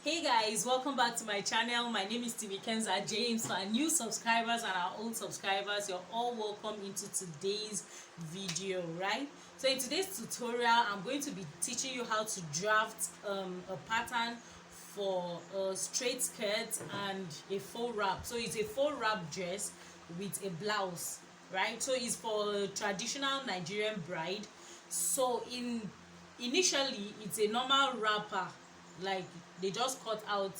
Hey guys, welcome back to my channel. My name is Timmy Kenza James. For our new subscribers and our old subscribers, you're all welcome into today's video, right? So in today's tutorial, I'm going to be teaching you how to draft a pattern for a straight skirt and a faux wrap. So it's a faux wrap dress with a blouse, right? So it's for a traditional Nigerian bride. So initially it's a normal wrapper, like they just cut out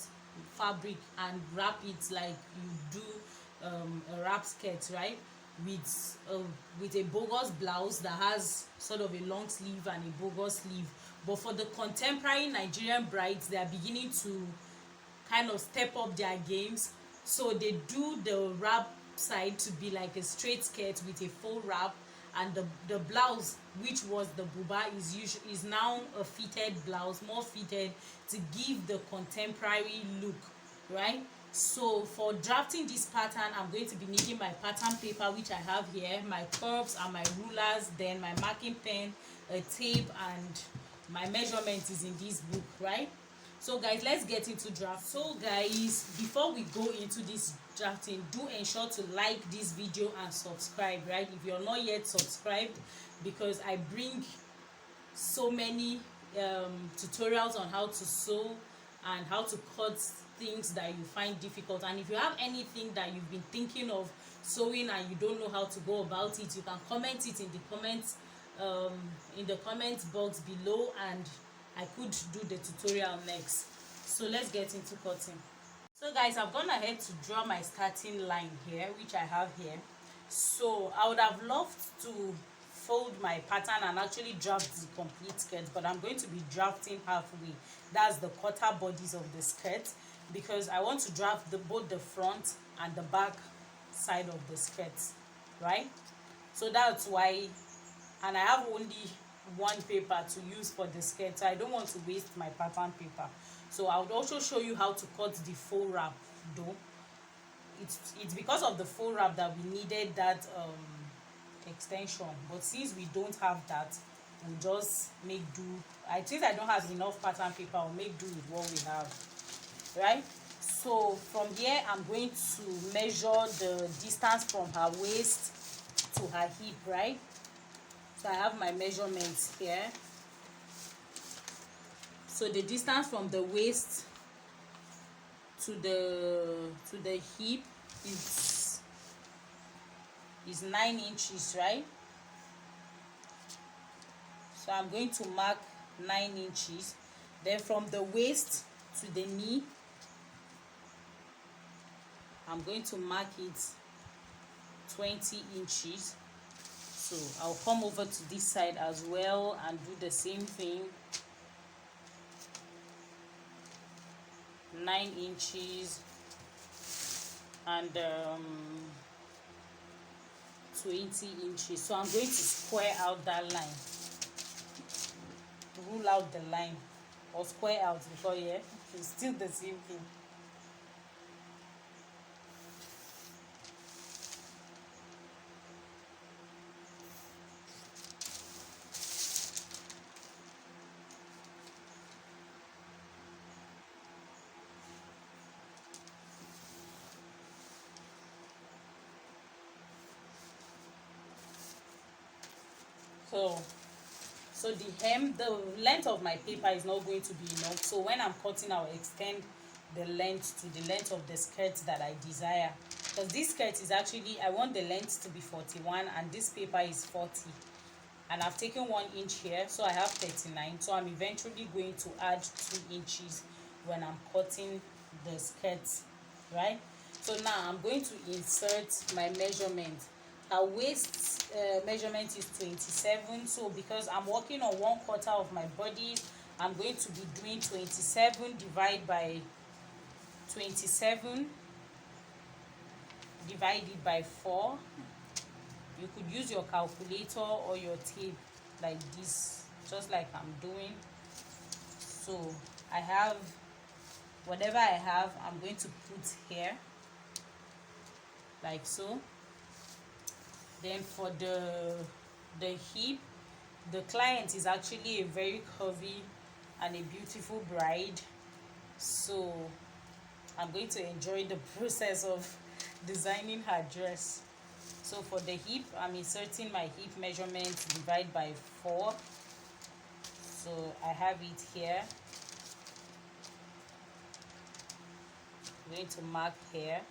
fabric and wrap it like you do a wrap skirt, right? With a bogus blouse that has sort of a long sleeve and a bogus sleeve. But for the contemporary Nigerian brides, they are beginning to kind of step up their games, so they do the wrap side to be like a straight skirt with a full wrap, and the blouse, which was the buba, is now a fitted blouse, more fitted, to give the contemporary look, right? So for drafting this pattern, I'm going to be needing my pattern paper, which I have here, my curves and my rulers, then my marking pen, a tape, and my measurement is in this book, right? So guys, let's get into draft. So guys, before we go into this drafting, do ensure to like this video and subscribe, right? If you're not yet subscribed, because I bring so many tutorials on how to sew and how to cut things that you find difficult. And if you have anything that you've been thinking of sewing and you don't know how to go about it, you can comment it in the comments box below, and I could do the tutorial next. So let's get into cutting. So guys, I've gone ahead to draw my starting line here, which I have here. So I would have loved to fold my pattern and actually draft the complete skirt, but I'm going to be drafting halfway. That's the quarter bodies of the skirt, because I want to draft both the front and the back side of the skirt, right? So that's why, and I have only one paper to use for the skirt, so I don't want to waste my pattern paper. So I would also show you how to cut the faux wrap though. It's because of the faux wrap that we needed that extension, but since we don't have that, we'll just make do. Since I don't have enough pattern paper, I'll make do with what we have, right? So from here, I'm going to measure the distance from her waist to her hip, right? So I have my measurements here. So the distance from the waist to the hip is 9 inches, right? So I'm going to mark 9 inches. Then from the waist to the knee, I'm going to mark it 20 inches. So I'll come over to this side as well and do the same thing. 9 inches and 20 inches. So I'm going to square out that line, rule out the line, or square out, because yeah, it's still the same thing. So the length of my paper is not going to be enough. So when I'm cutting, I'll extend the length to the length of the skirt that I desire. Because this skirt is actually, I want the length to be 41 and this paper is 40. And I've taken 1 inch here, so I have 39. So I'm eventually going to add 2 inches when I'm cutting the skirt, right? So now I'm going to insert my measurement. Her waist measurement is 27. So because I'm working on 1/4 of my body, I'm going to be doing 27 divided by 27 divided by 4. You could use your calculator or your tape like this, just like I'm doing. So I have whatever I have, I'm going to put here like so. Then for the hip, the client is actually a very curvy and a beautiful bride, so I'm going to enjoy the process of designing her dress. So for the hip, I'm inserting my hip measurement, divide by 4. So I have it here. I'm going to mark here.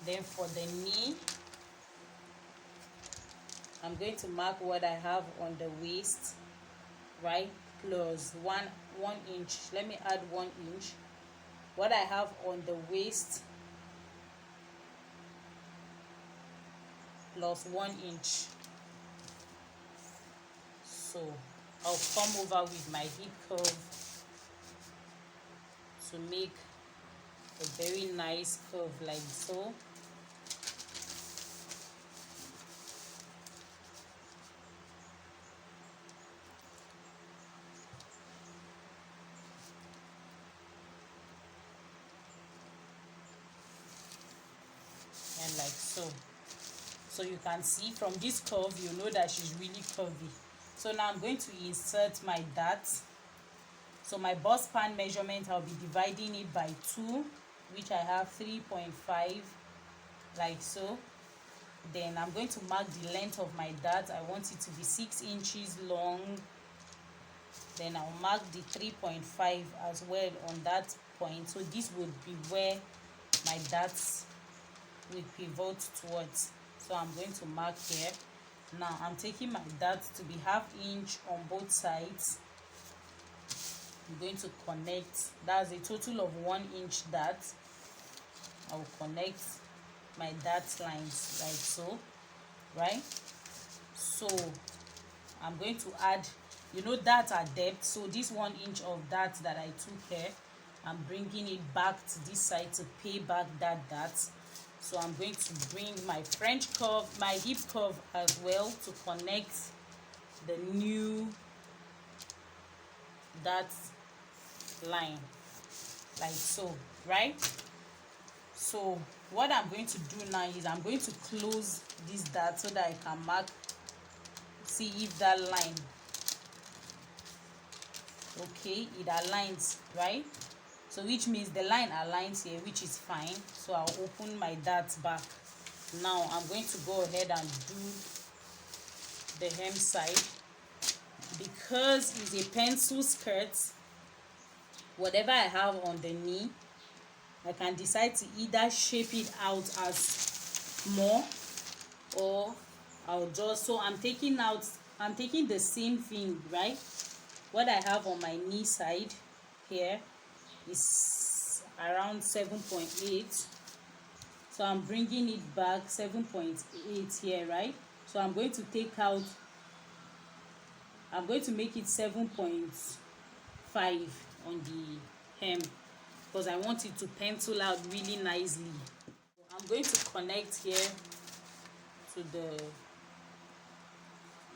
Then for the knee, I'm going to mark what I have on the waist, right, plus one inch. Let me add 1 inch. What I have on the waist plus 1 inch. So I'll come over with my hip curve to make a very nice curve like so. And like so. So you can see from this curve, you know that she's really curvy. So now I'm going to insert my dart. So my bust span measurement, I'll be dividing it by 2, which I have 3.5, like so. Then I'm going to mark the length of my dart. I want it to be 6 inches long. Then I'll mark the 3.5 as well on that point. So this would be where my darts will pivot towards. So I'm going to mark here. Now I'm taking my dart to be 1/2 inch on both sides. I'm going to connect. That's a total of 1 inch dart. I will connect my dart lines like so, right? So I'm going to add, you know, dart at depth. So this 1 inch of dart that I took here, I'm bringing it back to this side to pay back that dart. So I'm going to bring my French curve, my hip curve as well, to connect the new dart line like so, right? So what I'm going to do now is I'm going to close this dart so that I can mark, see if that line, okay, it aligns, right? So which means the line aligns here, which is fine. So I'll open my dart back. Now I'm going to go ahead and do the hem side. Because it's a pencil skirt, whatever I have on the knee, I can decide to either shape it out as more, or I'll just, so I'm taking the same thing, right? What I have on my knee side here is around 7.8. So I'm bringing it back 7.8 here, right? So I'm going to take out, I'm going to make it 7.5 on the hem because I want it to pencil out really nicely. I'm going to connect here to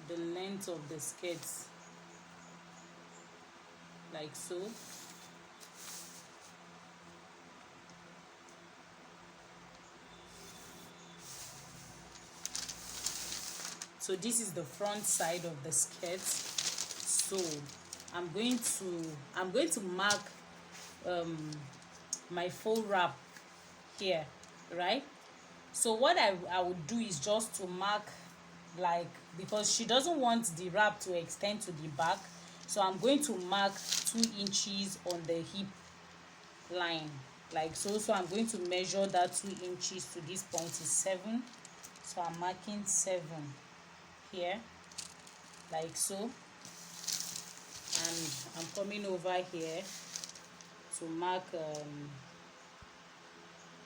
the length of the skirt like so. So this is the front side of the skirt. So I'm going to mark my faux wrap here, right? So what I would do is just to mark, like, because she doesn't want the wrap to extend to the back, so I'm going to mark 2 inches on the hip line like so. So I'm going to measure that 2 inches to this point is 7. So I'm marking 7 here like so, and I'm coming over here to mark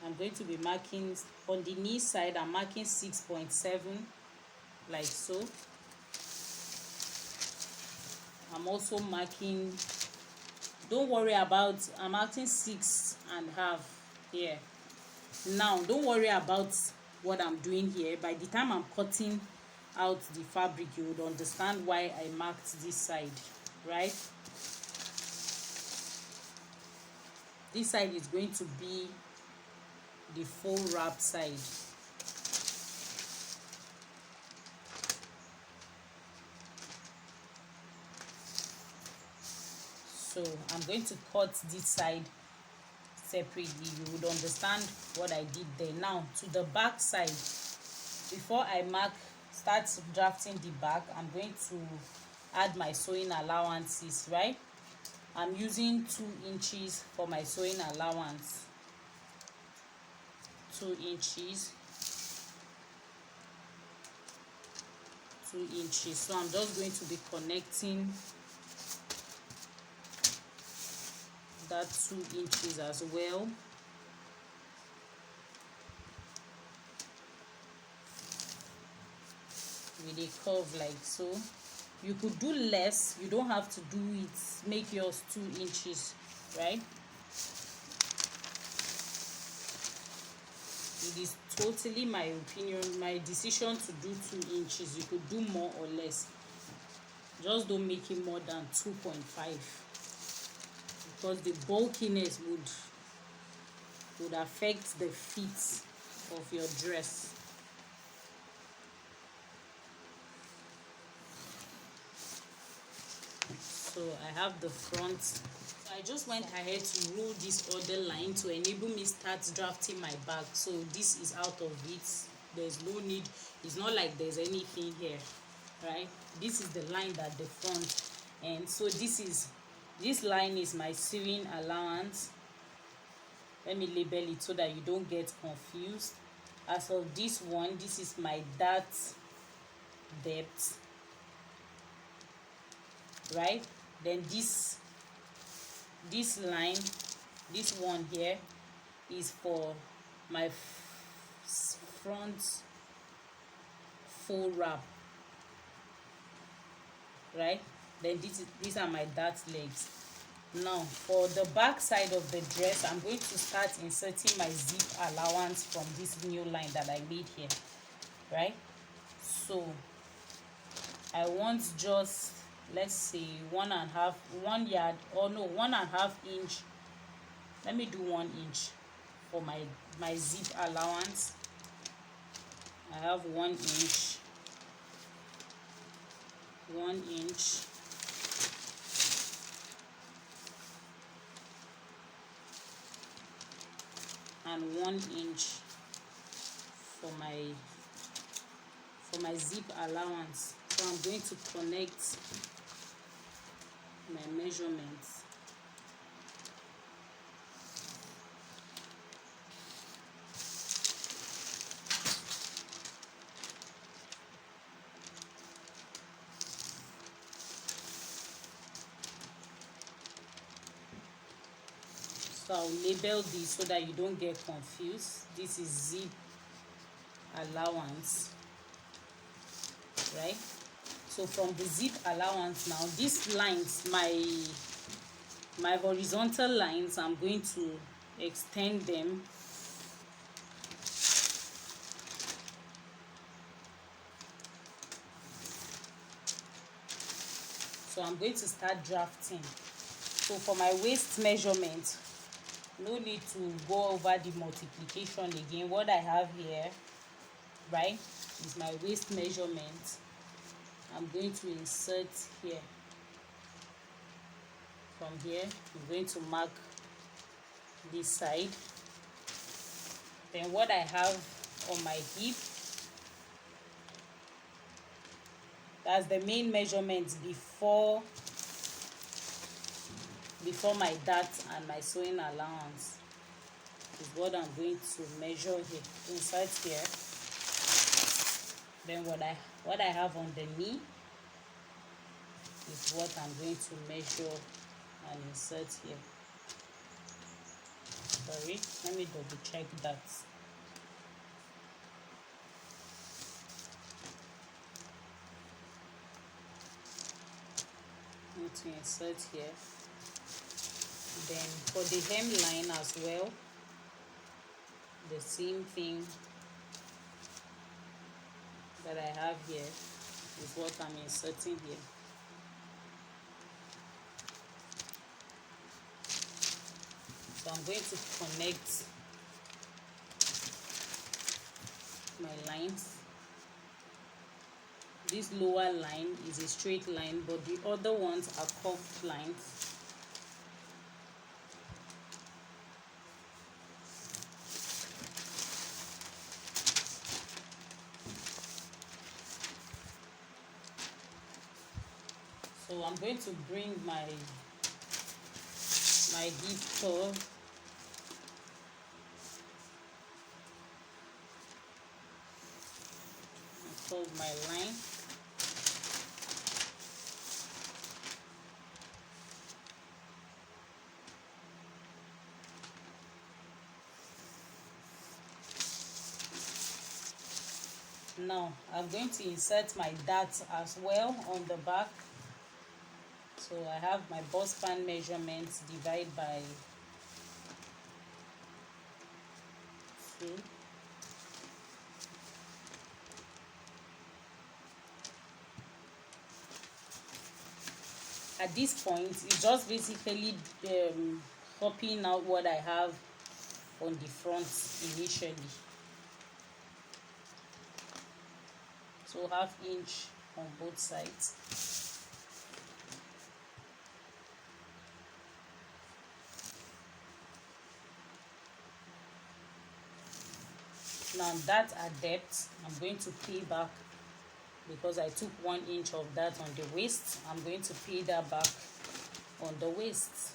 I'm going to be marking on the knee side. I'm marking 6.7 like so. I'm also marking, don't worry about, I'm marking 6.5 here. Now don't worry about what I'm doing here. By the time I'm cutting out the fabric, you would understand why I marked this side, right? This side is going to be the faux wrap side. So I'm going to cut this side separately, you would understand what I did there. Now to the back side, before I start drafting the back, I'm going to add my sewing allowances, right? I'm using 2 inches for my sewing allowance. 2 inches, 2 inches. So I'm just going to be connecting that 2 inches as well. With a curve like so. You could do less, you don't have to do it, make yours 2 inches, right? It is totally my opinion, my decision to do 2 inches. You could do more or less, just don't make it more than 2.5, because the bulkiness would affect the fit of your dress. So I have the front. So I just went ahead to roll this other line to enable me start drafting my back. So this is out of it. There's no need, it's not like there's anything here, right? This is the line that the front, and so this line is my sewing allowance. Let me label it so that you don't get confused. As of this one, this is my depth, right? Then this line, this one here, is for my front full wrap, right? Then these are my dart legs. Now for the back side of the dress, I'm going to start inserting my zip allowance from this new line that I made here, right? So I want just, let's say 1 yard, or no, 1.5 inch. Let me do 1 inch for my zip allowance. I have 1 inch, 1 inch, and 1 inch for my zip allowance. So I'm going to connect my measurements. So I'll label this so that you don't get confused. This is zip allowance, right? So from the zip allowance, now these lines, my horizontal lines, I'm going to extend them so I'm going to start drafting. So for my waist measurement, no need to go over the multiplication again. What I have here, right, is my waist measurement. I'm going to insert here. From here, I'm going to mark this side. Then what I have on my hip, that's the main measurement before my dart and my sewing allowance, is what I'm going to measure here, insert here. Then what I have on the knee is what I'm going to measure and insert here. Sorry, let me double check that. I'm going to insert here. Then for the hemline as well, the same thing that I have here is what I'm inserting here. So I'm going to connect my lines. This lower line is a straight line, but the other ones are curved lines. I'm going to bring my hip curve. Curve my line. Now I'm going to insert my dart as well on the back. So I have my bust span measurements, divide by 2. At this point, it's just basically copying out what I have on the front initially. So 1/2 inch on both sides. Now that at depth, I'm going to pay back, because I took 1 inch of that on the waist. I'm going to pay that back on the waist.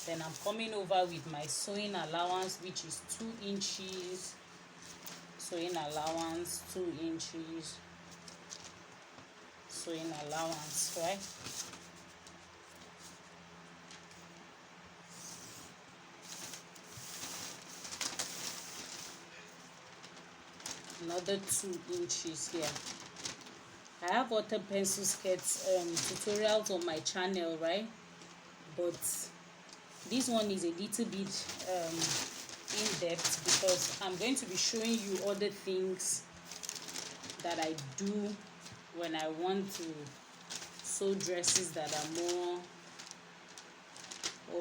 Then I'm coming over with my sewing allowance, which is 2 inches. Sewing allowance, 2 inches. Sewing allowance, right? Another 2 inches here. I have other pencil skirts tutorials on my channel, right? But this one is a little bit in depth, because I'm going to be showing you other things that I do when I want to sew dresses that are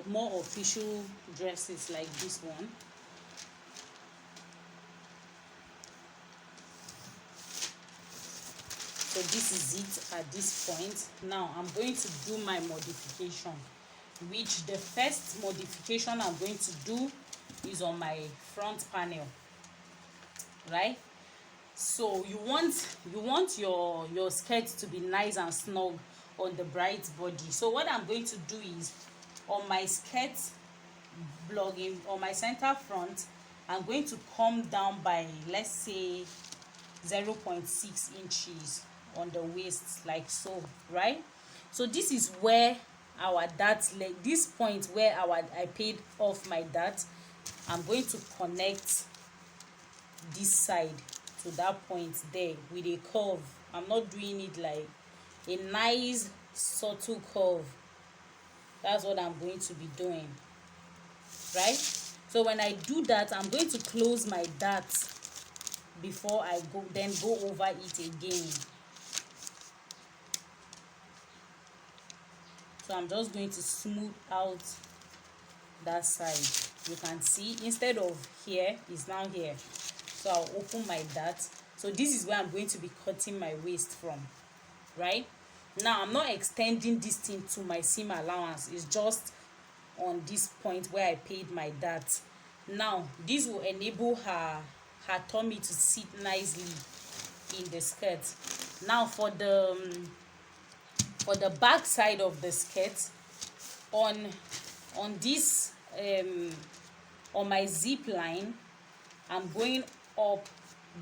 more official dresses, like this one. So this is it at this point. Now I'm going to do my modification, which the first modification I'm going to do is on my front panel, right? So you want your skirt to be nice and snug on the bride's body. So what I'm going to do is, on my skirt blogging, on my center front, I'm going to come down by, let's say, 0.6 inches on the waist, like so, right? So this is where our dart leg, this point where I paid off my dart, I'm going to connect this side to that point there with a curve. I'm not doing it like a nice subtle curve. That's what I'm going to be doing, right? So when I do that, I'm going to close my dart before I go over it again. So I'm just going to smooth out that side. You can see, instead of here, it's now here. So I'll open my dart. So this is where I'm going to be cutting my waist from, right? Now I'm not extending this thing to my seam allowance. It's just on this point where I paid my dart. Now this will enable her tummy to sit nicely in the skirt. Now for the back side of the skirt, on this on my zip line, I'm going up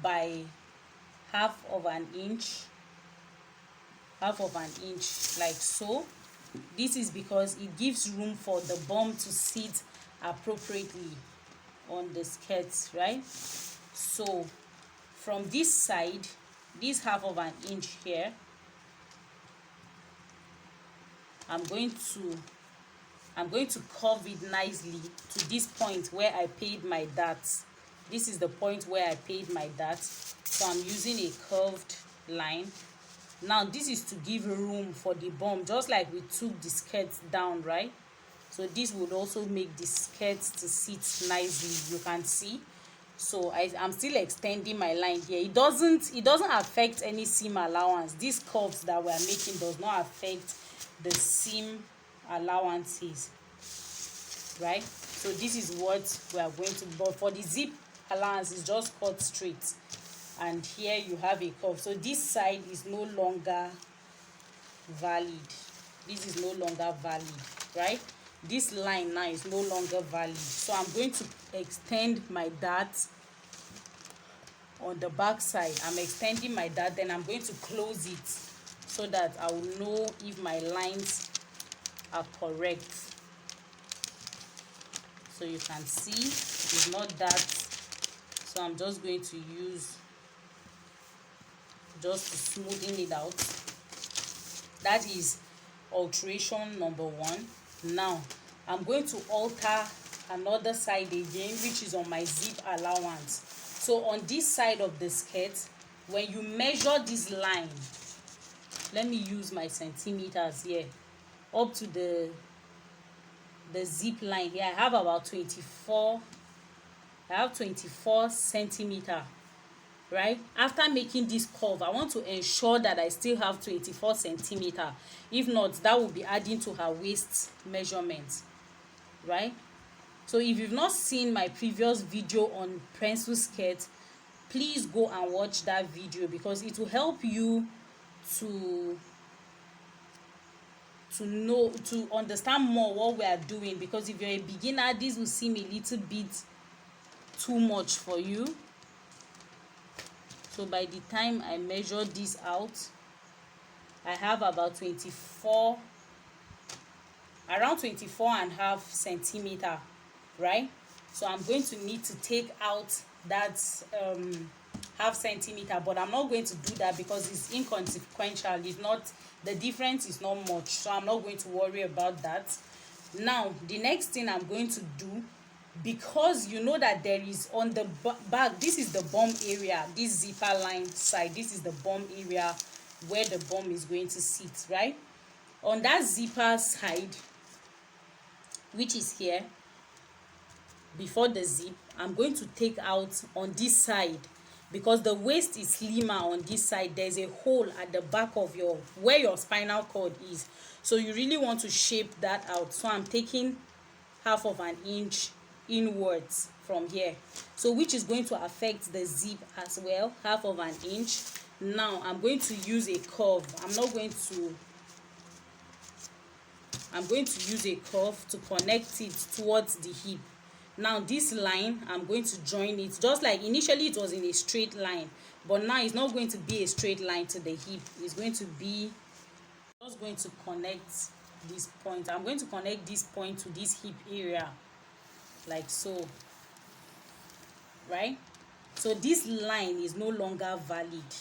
by half of an inch, like so. This is because it gives room for the bum to sit appropriately on the skirt, right? So from this side, this half of an inch here, I'm going to curve it nicely to this point where I paid my dart. This is the point where I paid my dart. So I'm using a curved line. Now this is to give room for the bum, just like we took the skirt down, right? So this would also make the skirt to sit nicely. You can see. So I'm still extending my line here. It doesn't affect any seam allowance. These curves that we are making does not affect the seam allowances, right? So this is what we are going to, but for the zip allowance, it's just cut straight. and here you have a curve. So this side is no longer valid. This is no longer valid, right? This line now is no longer valid. So I'm going to extend my dart on the back side. I'm extending my dart, then I'm going to close it so that I will know if my lines are correct. So you can see it's not that, so I'm just going to use just to smoothen it out. That is alteration number 1. Now I'm going to alter another side again, which is on my zip allowance. So on this side of the skirt, when you measure this line, let me use my centimeters here, up to the zip line here, I have about 24 centimeter, right? After making this curve, I want to ensure that I still have 24 centimeter. If not, that will be adding to her waist measurement, right? So if you've not seen my previous video on pencil skirt, please go and watch that video, because it will help you to understand more what we are doing. Because if you're a beginner, this will seem a little bit too much for you. So by the time I measure this out, I have about around 24 and a half centimeter, right? So I'm going to need to take out that half centimeter, but I'm not going to do that because it's inconsequential. It's not, the difference is not much, so I'm not going to worry about that. Now the next thing I'm going to do, because you know that there is on the back, this is the bum area, this zipper line side, this is the bum area where the bum is going to sit, right? On that zipper side, which is here before the zip, I'm going to take out on this side, because the waist is slimmer on this side. There's a hole at the back of where your spinal cord is, so you really want to shape that out. So I'm taking half of an inch inwards from here, so which is going to affect the zip as well, half of an inch. Now I'm going to use a curve. I'm going to use a curve to connect it towards the hip. Now this line, I'm going to join it, just like initially it was in a straight line, but now it's not going to be a straight line to the hip. It's going to be just going to connect this point. I'm going to connect this point to this hip area, like so, right? So this line is no longer valid.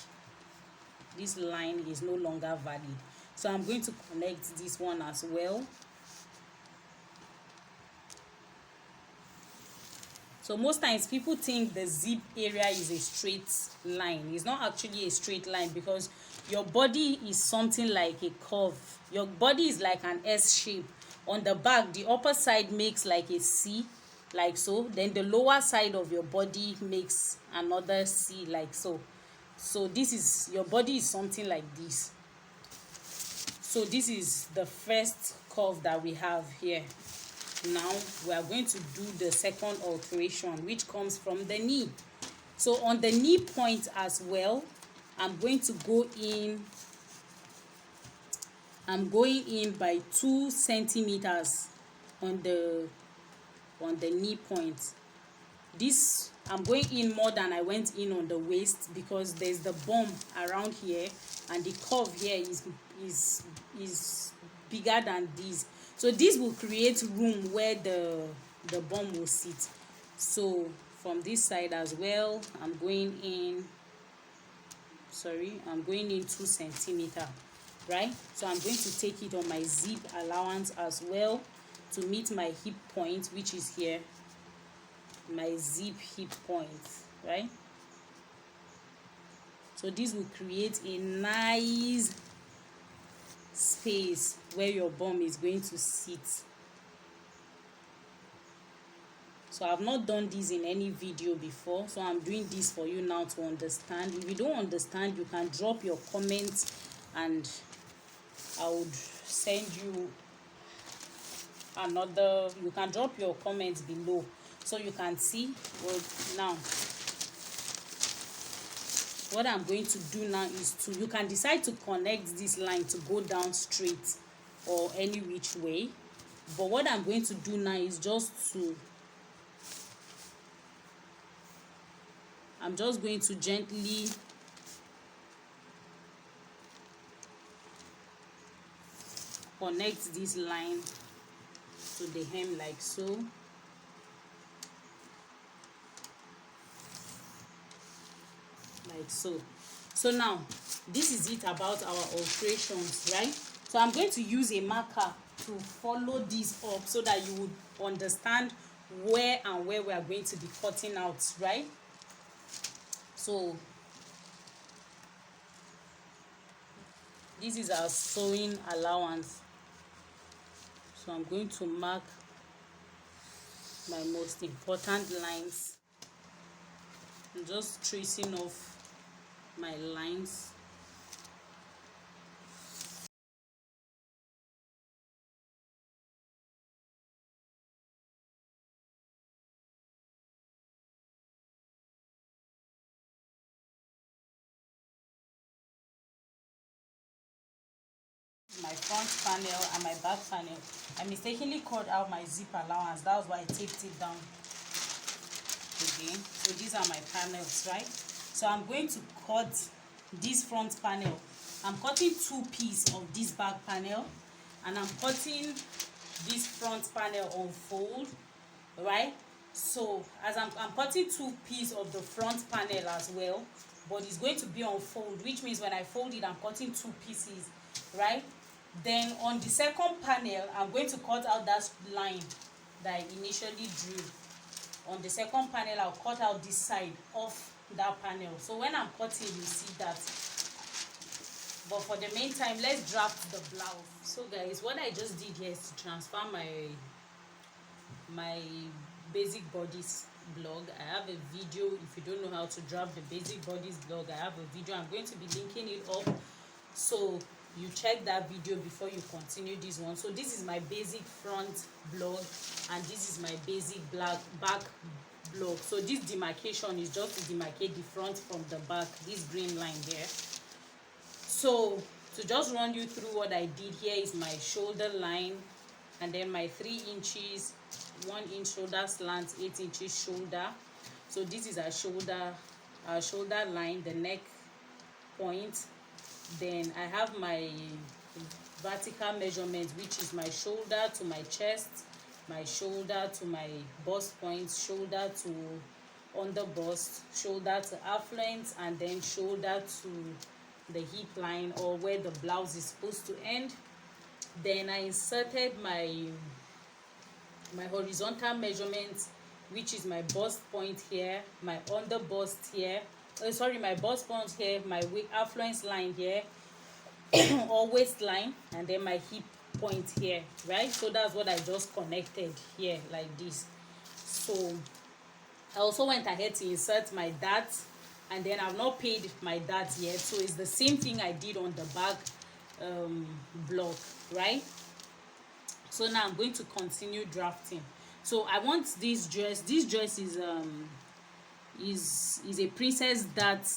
This line is no longer valid. So I'm going to connect this one as well. So most times people think the zip area is a straight line. It's not actually a straight line, because your body is something like a curve. Your body is like an S shape. On the back, the upper side makes like a C, like so. Then the lower side of your body makes another C, like so. So this is, your body is something like this. So this is the first curve that we have here. Now we are going to do the second alteration, which comes from the knee. So on the knee point as well, I'm going to go in. I'm going in by 2 centimeters on the knee point. This, I'm going in more than I went in on the waist, because there's the bum around here, and the curve here is bigger than this. So this will create room where the bum will sit. So from this side as well, I'm going in 2 centimeters, right? So I'm going to take it on my zip allowance as well to meet my hip point, which is here, my zip hip point, right? So this will create a nice space where your bum is going to sit. So I've not done this in any video before, so I'm doing this for you now to understand. If you don't understand, you can drop your comments and I would send you another. You can drop your comments below so you can see. Well, now what I'm going to do now is you can decide to connect this line to go down straight or any which way, but what I'm going to do now is I'm just going to gently connect this line to the hem like so. So now this is it about our alterations, right? So I'm going to use a marker to follow this up so that you would understand where and where we are going to be cutting out, right? So this is our sewing allowance. So I'm going to mark my most important lines. I'm just tracing off my lines. My front panel and my back panel. I mistakenly cut out my zip allowance. That was why I taped it down again. So these are my panels, right? So I'm going to cut this front panel. I'm cutting 2 pieces of this back panel, and I'm cutting this front panel on fold, right? So as I'm cutting 2 pieces of the front panel as well, but it's going to be on fold, which means when I fold it, I'm cutting 2 pieces, right? Then on the second panel, I'm going to cut out that line that I initially drew. On the second panel, I'll cut out this side of that panel. So when I'm cutting, you see that. But for the meantime, let's draft the blouse. So guys, what I just did here is to transfer my basic bodies blog. I have a video. If you don't know how to draft the basic bodies blog, I have a video. I'm going to be linking it up, so you check that video before you continue this one. So this is my basic front blog, and this is my basic back blog. So this demarcation is just to demarcate the front from the back, this green line here. So to just run you through what I did, here is my shoulder line, and then my 3 inches 1 inch shoulder slant, 8 inches shoulder. So this is our shoulder line, the neck point. Then I have my vertical measurement, which is my shoulder to my chest, my shoulder to my bust point, shoulder to under bust, shoulder to affluence, and then shoulder to the hip line, or where the blouse is supposed to end. Then I inserted my horizontal measurement, which is my bust point here, my under bust here, my bust point here, my affluence line here or waistline, and then my hip point here, right? So that's what I just connected here like this. So I also went ahead to insert my dart, and then I've not paid my dart yet, so it's the same thing I did on the back block, right? So now I'm going to continue drafting. So I want this dress is a princess dart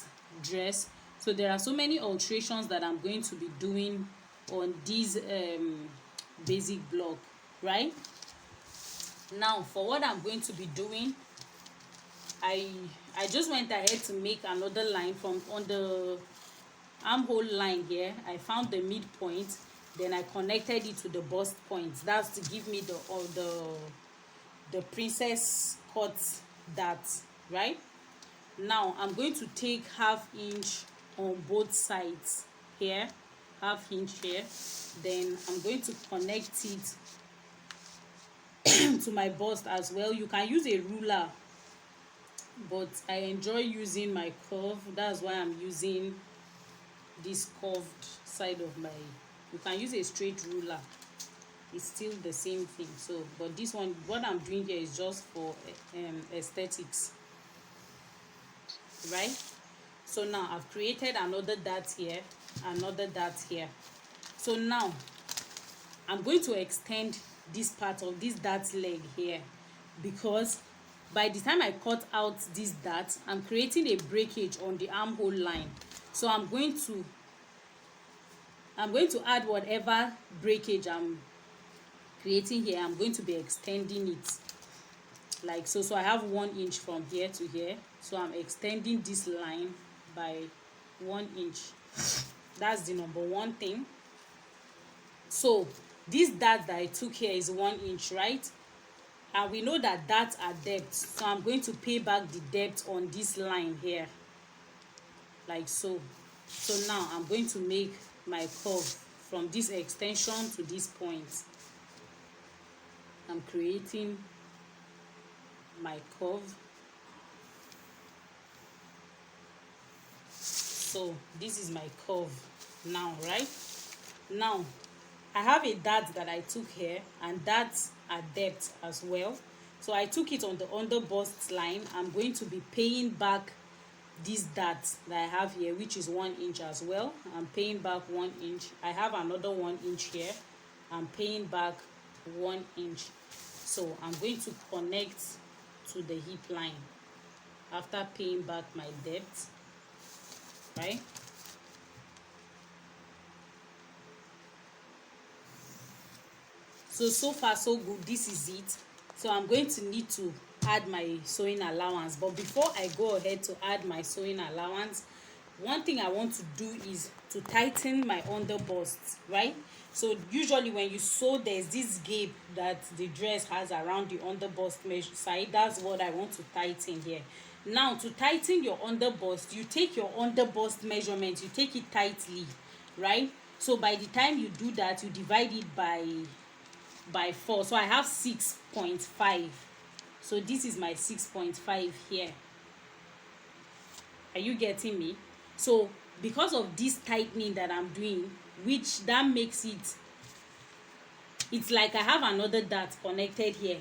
dress. So there are so many alterations that I'm going to be doing on this basic block, right? Now for what I'm going to be doing, I just went ahead to make another line from on the armhole line here. I found the midpoint, then I connected it to the bust point. That's to give me the princess cut dart, right? Now I'm going to take 1/2 inch on both sides here, 1/2 inch here. Then I'm going to connect it to my bust as well. You can use a ruler, but I enjoy using my curve. That's why I'm using this curved side of my. You can use a straight ruler, it's still the same thing. So but this one, what I'm doing here is just for aesthetics, right? So now I've created another dart here, another dart here. So now I'm going to extend this part of this dart leg here, because by the time I cut out this dart, I'm creating a breakage on the armhole line. So I'm going to add whatever breakage I'm creating here. I'm going to be extending it like so. So I have 1 inch from here to here, so I'm extending this line by 1 inch. That's the number one thing. So this dart that I took here is 1 inch, right? And we know that darts are depth, so I'm going to pay back the depth on this line here like so. So now I'm going to make my curve from this extension to this point. I'm creating my curve. So this is my curve now, right? Now I have a dart that I took here, and darts are depth as well. So I took it on the under bust line. I'm going to be paying back this dart that I have here, which is 1 inch as well. I'm paying back 1 inch. I have another 1 inch here. I'm paying back 1 inch. So I'm going to connect to the hip line after paying back my depth, right? So far so good. This is it. So I'm going to need to add my sewing allowance, but before I go ahead to add my sewing allowance, one thing I want to do is to tighten my under bust, right? So usually when you sew, there's this gap that the dress has around the under bust measure side. That's what I want to tighten here. Now to tighten your under bust, you take your under bust measurement, you take it tightly, right? So by the time you do that, you divide it by 4. So I have 6.5. So this is my 6.5 here. Are you getting me? So because of this tightening that I'm doing, which that makes it's like I have another dart connected here.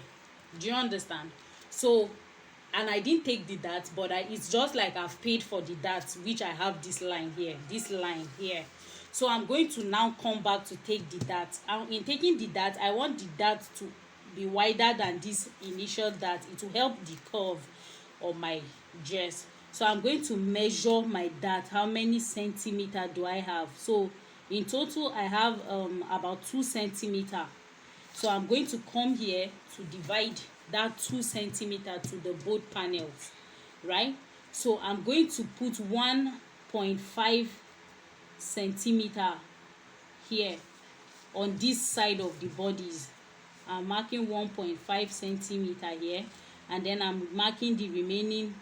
Do you understand? So, and I didn't take the dart, but it's just like I've paid for the dart, which I have this line here, this line here. So I'm going to now come back to take the dart. In taking the dart, I want the dart to be wider than this initial dart. It will help the curve of my dress. So I'm going to measure my dart. How many centimeter do I have? So in total I have about 2 centimeter. So I'm going to come here to divide that 2 centimeter to the both panels, right? So I'm going to put 1.5 centimeter here on this side of the bodies. I'm marking 1.5 centimeter here, and then I'm marking the remaining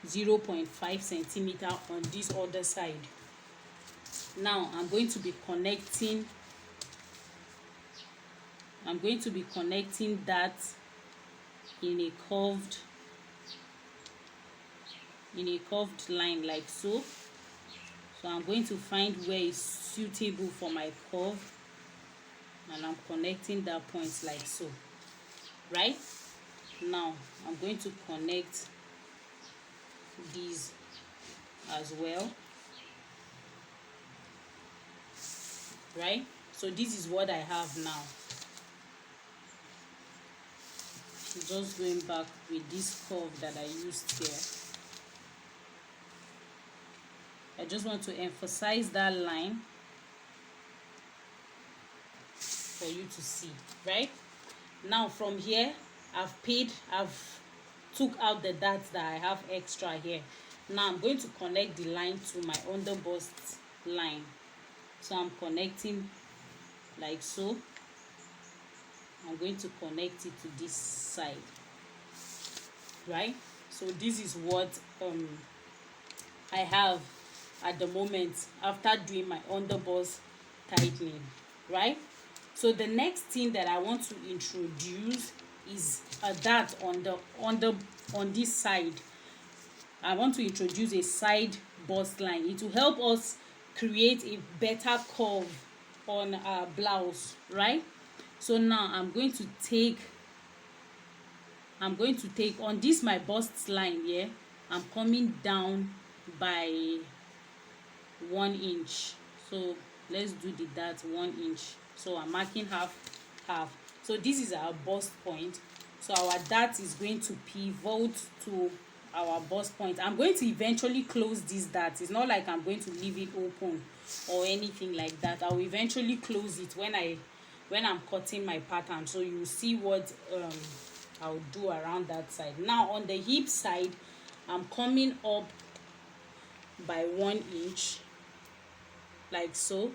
0.5 centimeter on this other side. Now I'm going to be connecting that in a curved line like so. So I'm going to find where it's suitable for my curve, and I'm connecting that point like so, right? Now I'm going to connect these as well, right? So this is what I have now. Just going back with this curve that I used here. I just want to emphasize that line for you to see, right? Now from here, I've took out the darts that I have extra here. Now I'm going to connect the line to my under bust line. So I'm connecting like so. I'm going to connect it to this side, right? So this is what I have at the moment after doing my under bust tightening, right? So the next thing that I want to introduce is a dart on this side. I want to introduce a side bust line. It will help us create a better curve on our blouse, right? So now I'm going to take on this my bust line here. I'm coming down by 1 inch. So let's do the dart 1 inch. So I'm marking half. So this is our bust point. So our dart is going to pivot to our bust point. I'm going to eventually close this dart. It's not like I'm going to leave it open or anything like that. I will eventually close it when I'm cutting my pattern, so you see what I'll do around that side. Now on the hip side, I'm coming up by 1 inch like so.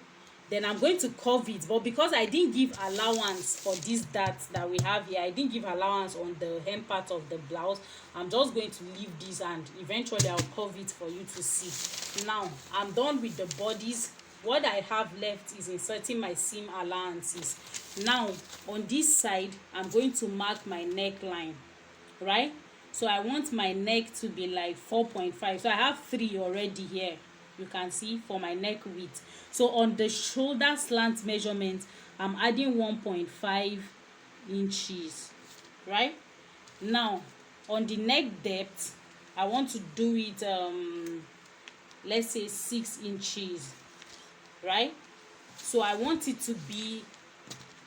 Then I'm going to curve it, but because I didn't give allowance for this dart that we have here, I didn't give allowance on the hem part of the blouse. I'm just going to leave this, and eventually I'll curve it for you to see. Now I'm done with the bodies. What I have left is inserting my seam allowances. Now on this side, I'm going to mark my neckline, right? So I want my neck to be like 4.5. So I have 3 already here, you can see, for my neck width. So on the shoulder slant measurement, I'm adding 1.5 inches, right? Now on the neck depth, I want to do it let's say 6 inches, right? So I want it to be,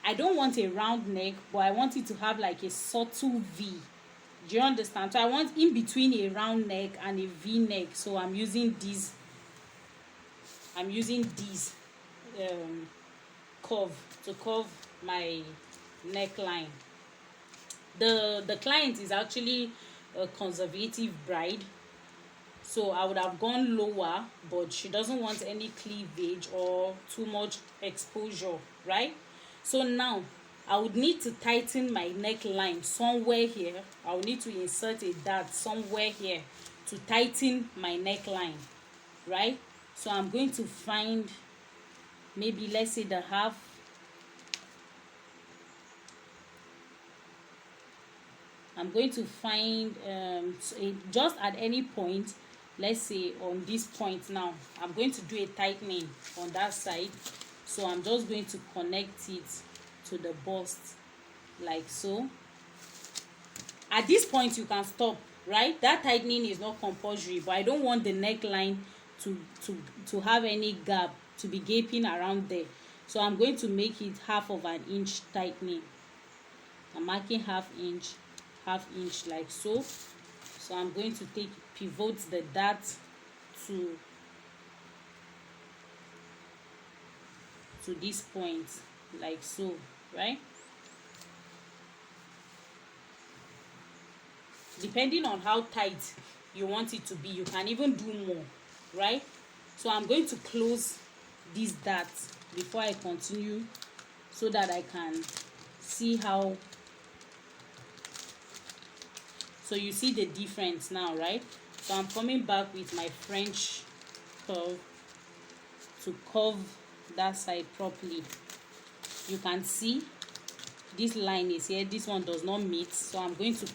I don't want a round neck, but I want it to have like a subtle V. Do you understand? So I want in between a round neck and a V neck. So I'm using this curve to curve my neckline. The client is actually a conservative bride, so I would have gone lower, but she doesn't want any cleavage or too much exposure, right? So now I would need to tighten my neckline somewhere here. I will need to insert a dart somewhere here to tighten my neckline, right? So I'm going to find, maybe let's say the half. I'm going to find just at any point, let's say on this point. Now I'm going to do a tightening on that side, so I'm just going to connect it to the bust like so. At this point you can stop, right? That tightening is not compulsory, but I don't want the neckline to have any gap, to be gaping around there. So I'm going to make it 1/2 inch tightening. I'm marking 1/2 inch like so. So I'm going to pivot the dart to this point like so, right? Depending on how tight you want it to be, you can even do more, right? So I'm going to close this dart before I continue, so that I can see how. So you see the difference now, right? So I'm coming back with my French curve to curve that side properly. You can see this line is here, this one does not meet, so I'm going to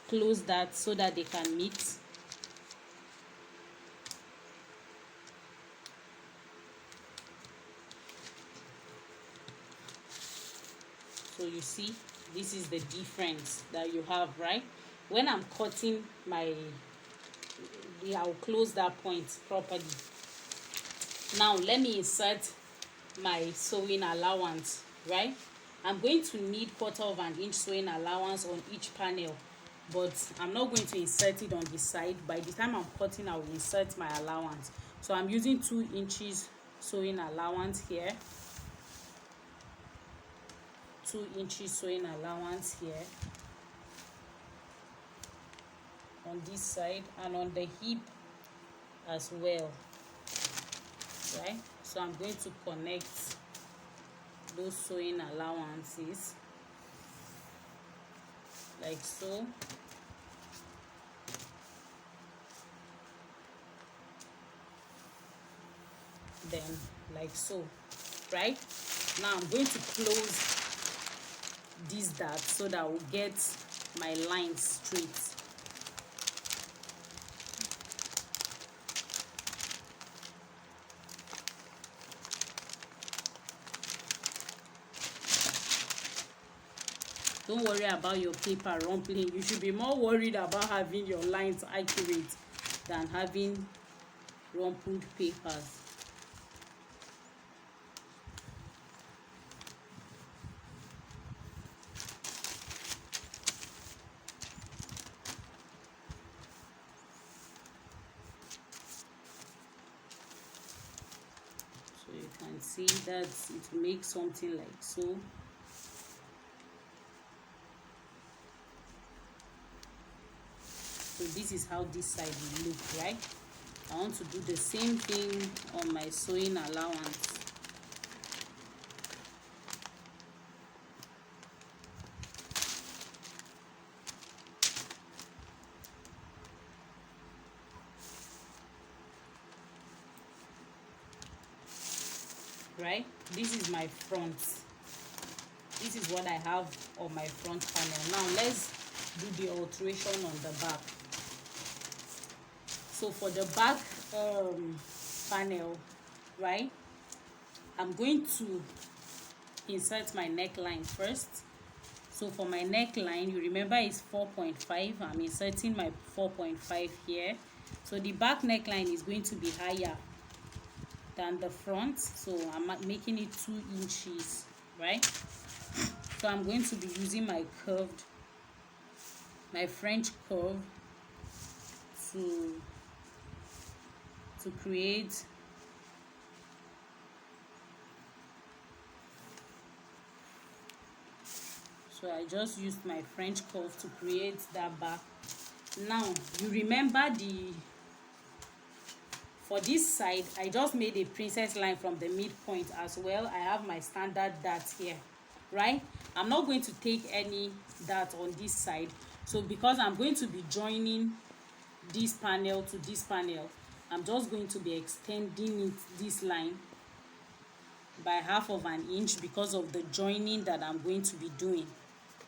close that so that they can meet. So you see, this is the difference that you have, right? When I'm cutting I'll close that point properly. Now let me insert my sewing allowance, right? I'm going to need 1/4 inch sewing allowance on each panel, but I'm not going to insert it on the side. By the time I'm cutting, I will insert my allowance. So I'm using 2 inches sewing allowance here, 2 inches sewing allowance here on this side, and on the hip as well, right? So I'm going to connect those sewing allowances like so. Then like so, right? Now I'm going to close this dart so that I will get my lines straight. Don't worry about your paper rumpling. You should be more worried about having your lines accurate than having rumpled papers. see that it will make something like so. So this is how this side will look, right? I want to do the same thing on my sewing allowance. Right, this is my front. This is what I have on my front panel. Now let's do the alteration on the back. So for the back panel, right, I'm going to insert my neckline first. So for my neckline, you remember it's 4.5. I'm inserting my 4.5 here. So the back neckline is going to be higher than the front, so I'm making it 2 inches, right? So I'm going to be using my French curve to create so I just used my French curve to create that back. Now you remember for this side, I just made a princess line from the midpoint as well. I have my standard dart here, right? I'm not going to take any dart on this side. So because I'm going to be joining this panel to this panel, I'm just going to be extending this line by 1/2 inch because of the joining that I'm going to be doing,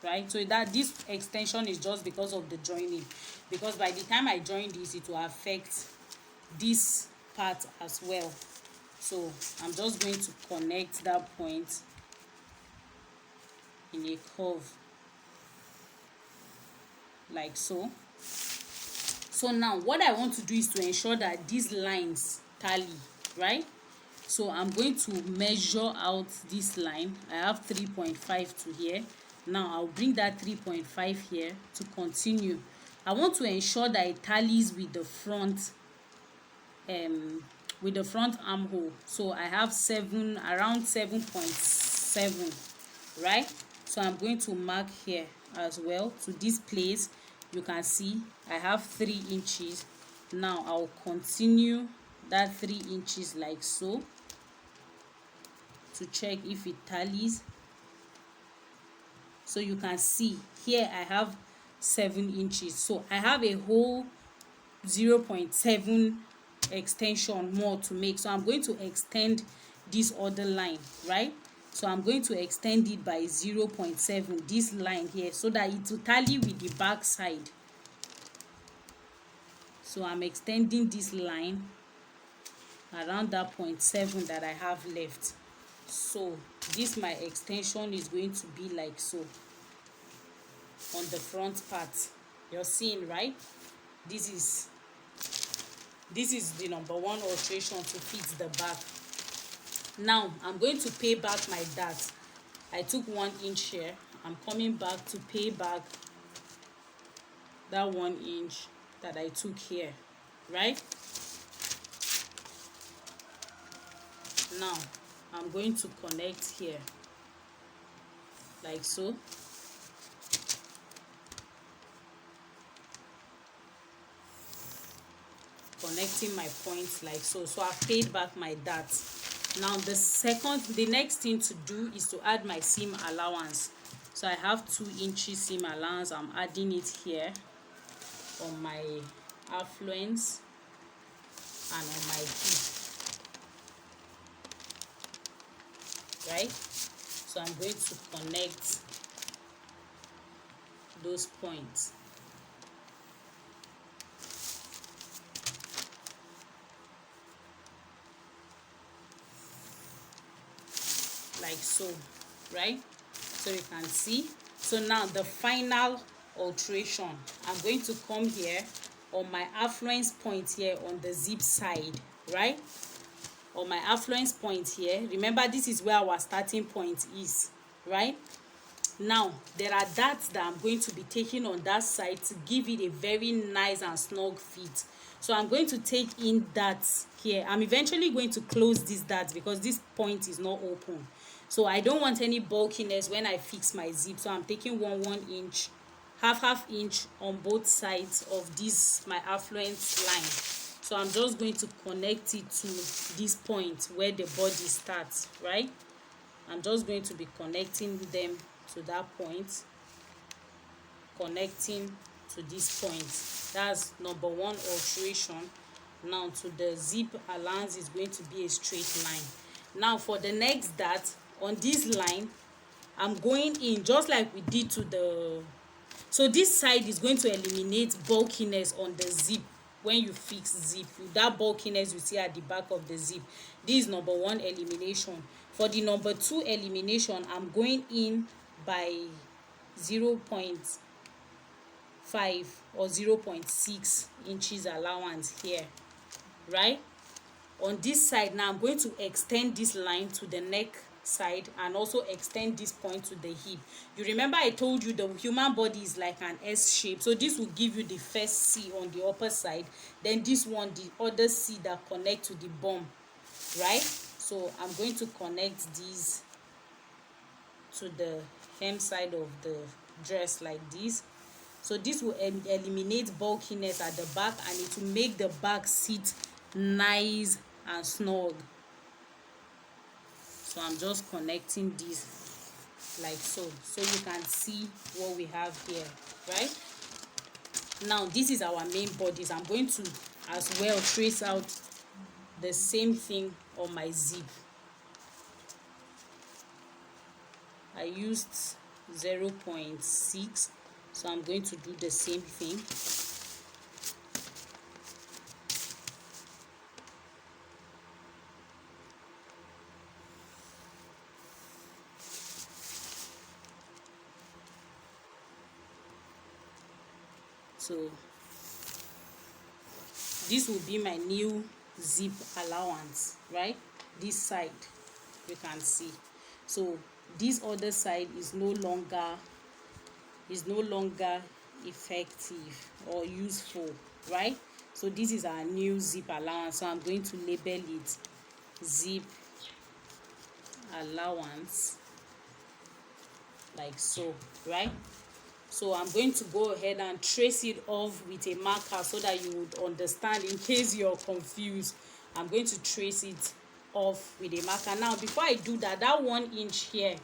right? So that this extension is just because of the joining, because by the time I join this, it will affect this part as well. So I'm just going to connect that point in a curve like so. So now what I want to do is to ensure that these lines tally, right? So I'm going to measure out this line. I have 3.5 to here. Now I'll bring that 3.5 here to continue. I want to ensure that it tallies with the front armhole. So I have around 7.7, right? So I'm going to mark here as well. To this place, you can see I have 3 inches. Now I'll continue that 3 inches like so to check if it tallies. So you can see here I have 7 inches. So I have a whole 0.7 extension more to make. So I'm going to extend this other line, right? So I'm going to extend it by 0.7, this line here, so that it will tally with the back side. So I'm extending this line around that 0.7 that I have left. So this my extension is going to be like so on the front part. You're seeing, right? This is the number 1 alteration to fit the back. Now I'm going to pay back my dart. I took 1 inch here. I'm coming back to pay back that 1 inch that I took here, right? Now I'm going to connect here like so. Connecting my points like so. So I've paid back my dart. Now the next thing to do is to add my seam allowance. So I have 2 inches seam allowance. I'm adding it here on my affluence and on my hip, right? So I'm going to connect those points. Like so, right? So you can see. So now the final alteration, I'm going to come here on my affluence point here on the zip side, right? On my affluence point here, remember this is where our starting point is, right? Now there are darts that I'm going to be taking on that side to give it a very nice and snug fit. So I'm going to take in that here. I'm eventually going to close this dart because this point is not open. So I don't want any bulkiness when I fix my zip. So I'm taking 1 inch, half inch on both sides of this my affluent line. So I'm just going to connect it to this point where the body starts, right? I'm just going to be connecting them to that point, connecting to this point. That's number 1 alteration. Now to the zip allowance is going to be a straight line. Now for the next dart on this line, I'm going in just like we did to the, so this side is going to eliminate bulkiness on the zip. When you fix zip, that bulkiness you see at the back of the zip, this is number 1 elimination. For the number 2 elimination, I'm going in by 0.5 or 0.6 inches allowance here, right? On this side now, I'm going to extend this line to the neck side and also extend this point to the hip. You remember I told you the human body is like an S shape, so this will give you the first C on the upper side, then this one the other C that connect to the bum, right? So I'm going to connect these to the hem side of the dress like this. So this will eliminate bulkiness at the back, and it will make the back sit nice and snug. So I'm just connecting this like so you can see what we have here, right? Now this is our main bodies. I'm going to as well trace out the same thing on my zip. I used 0.6, so I'm going to do the same thing. So this will be my new zip allowance, right? This side you can see. So this other side is no longer effective or useful, right? So this is our new zip allowance. So I'm going to label it zip allowance like so, right? So I'm going to go ahead and trace it off with a marker so that you would understand. In case you're confused, I'm going to trace it off with a marker. Now before I do that, that 1 inch here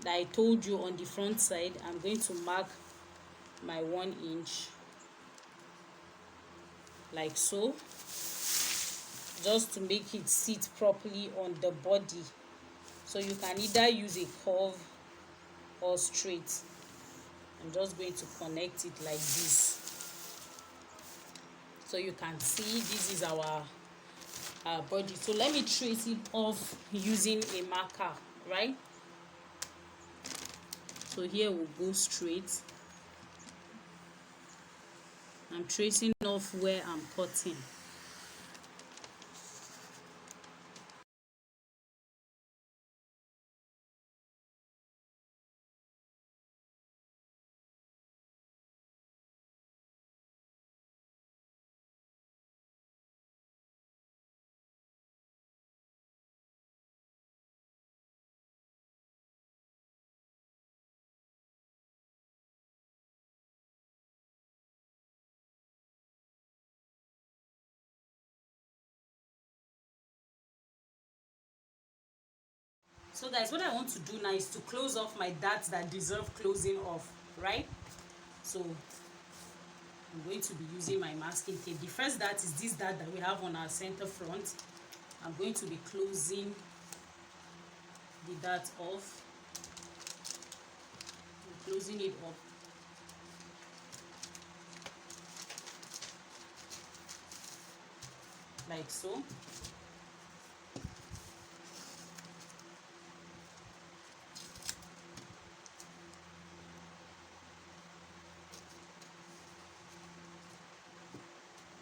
that I told you on the front side, I'm going to mark my 1 inch like so, just to make it sit properly on the body. So you can either use a curve or straight. I'm just going to connect it like this so you can see this is our body. So let me trace it off using a marker, right? So here we'll go straight. I'm tracing off where I'm cutting. So guys, what I want to do now is to close off my darts that deserve closing off, right? So I'm going to be using my masking tape. The first dart is this dart that we have on our center front. I'm going to be closing the dart off. I'm closing it up. Like so.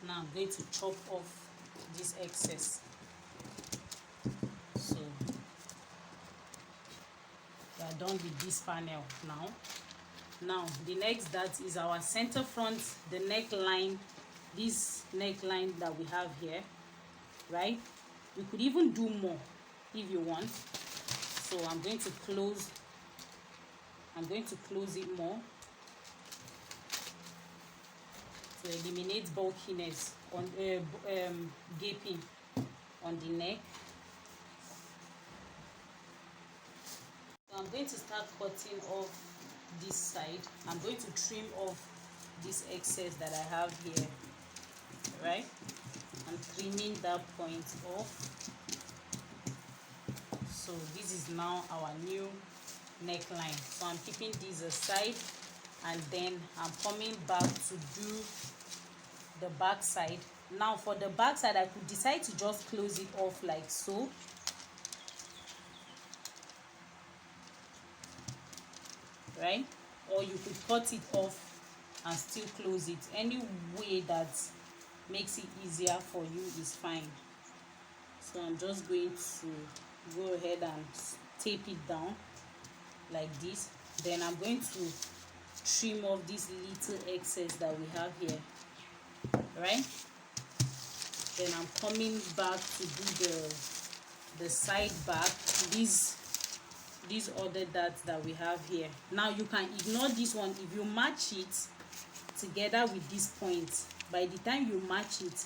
Now I'm going to chop off this excess. So we are done with this panel now. Now the next dart is our center front, the neckline this neckline that we have here, right? You could even do more if you want. So I'm going to close it more to eliminate bulkiness on gaping on the neck. So I'm going to start cutting off this side. I'm going to trim off this excess that I have here, right? I'm trimming that point off. So this is now our new neckline. So I'm keeping this aside, and then I'm coming back to do the back side. Now for the back side, I could decide to just close it off like so, right? Or you could cut it off and still close it. Any way that makes it easier for you is fine. So I'm just going to go ahead and tape it down like this. Then I'm going to trim off this little excess that we have here, right? Then I'm coming back to do the side back, these other dots that we have here. Now you can ignore this one if you match it together with this point. By the time you match it,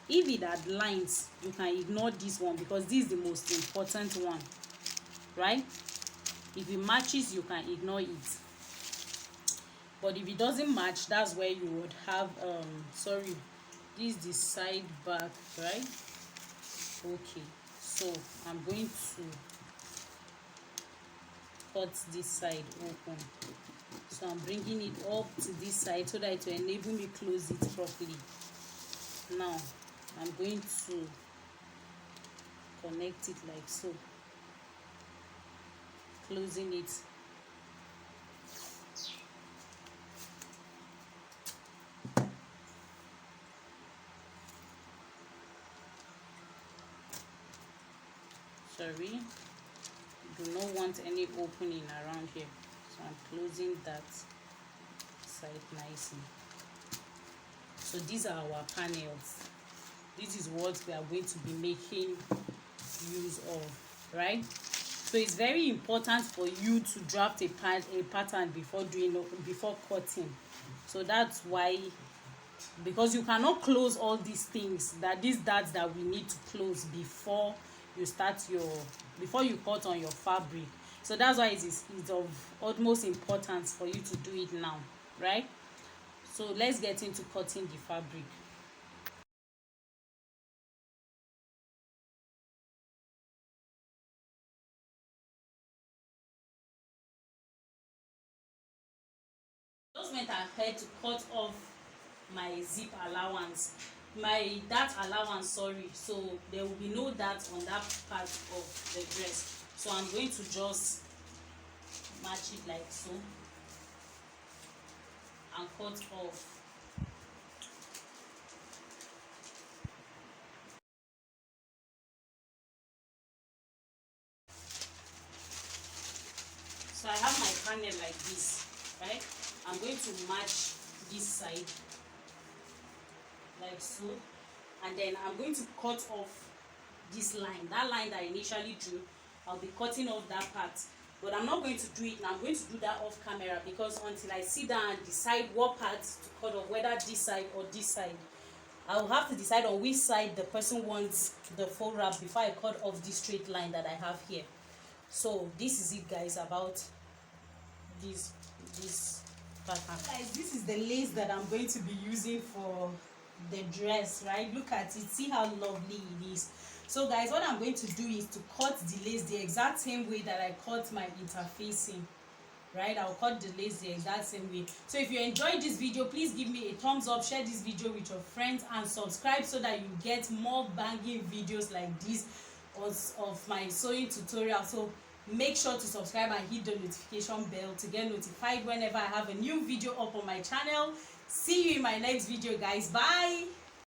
if it had lines, you can ignore this one because this is the most important one, right? If it matches, you can ignore it. But if it doesn't match, that's where you would have sorry, this is the side back, right? Okay, so I'm going to cut this side open. So I'm bringing it up to this side so that it will enable me close it properly. Now I'm going to connect it like so, closing it. Sorry, do not want any opening around here, so I'm closing that side nicely. So these are our panels. This is what we are going to be making use of, right? So it's very important for you to draft a pattern before cutting. So that's why, because you cannot close all these things, these dots that we need to close before you cut on your fabric. So that's why it's of utmost importance for you to do it now, right? So let's get into cutting the fabric. Just went ahead to cut off my zip allowance, that allowance, sorry. So there will be no dart on that part of the dress. So I'm going to just match it like so and cut off. So I have my panel like this, right? I'm going to match this side like so, and then I'm going to cut off this line, that line that I initially drew. I'll be cutting off that part, but I'm not going to do it now. I'm going to do that off camera, because until I sit down and decide what parts to cut off, whether this side or this side, I'll have to decide on which side the person wants the faux wrap before I cut off this straight line that I have here. So this is it, guys, about this pattern. Guys, this is the lace that I'm going to be using for the dress, right? Look at it, see how lovely it is. So guys, what I'm going to do is to cut the lace the exact same way that I cut my interfacing, right? I'll cut the lace the exact same way. So if you enjoyed this video, please give me a thumbs up, share this video with your friends, and subscribe so that you get more banging videos like this of my sewing tutorial. So make sure to subscribe and hit the notification bell to get notified whenever I have a new video up on my channel. See you in my next video, guys. Bye.